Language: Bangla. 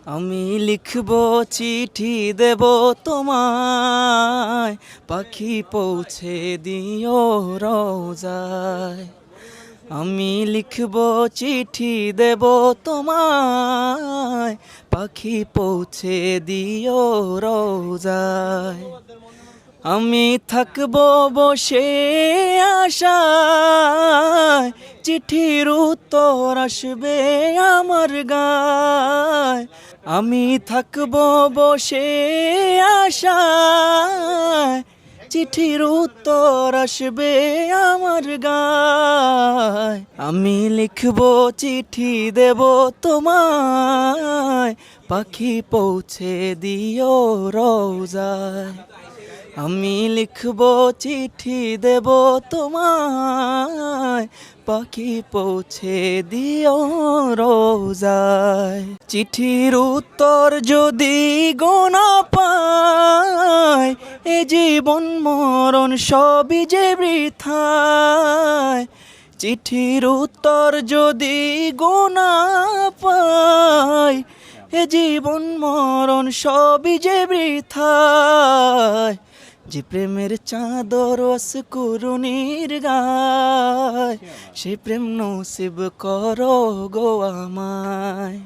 আমি লিখব চিঠি দেব তোমায়, পাখি পৌঁছে দিও রোজায়। আমি লিখব চিঠি দেব তোমায়, পাখি পৌঁছে দিও রোজায়। আমি থাকব বসে আশায়, চিঠির উত্তর আসবে আমার গায়। আমি থাকব বসে আশায়, চিঠির উত্তর আসবে আমার গায়। আমি লিখব চিঠি দেব তোমায়, পাখি পৌঁছে দিও রোজায়। আমি লিখব চিঠি দেব তোমায়, পাখি পৌঁছে দিও রোজায়। চিঠির উত্তর যদি গোনা পায়, এ জীবন মরণ সবই যে বৃথায়। চিঠির উত্তর যদি গোনা পায়, এ জীবন মরণ সবই যে বৃথায়। যে প্রেমের চাদর অস্কুরুনির গায়, সে প্রেম নসিব করো গো আমায়।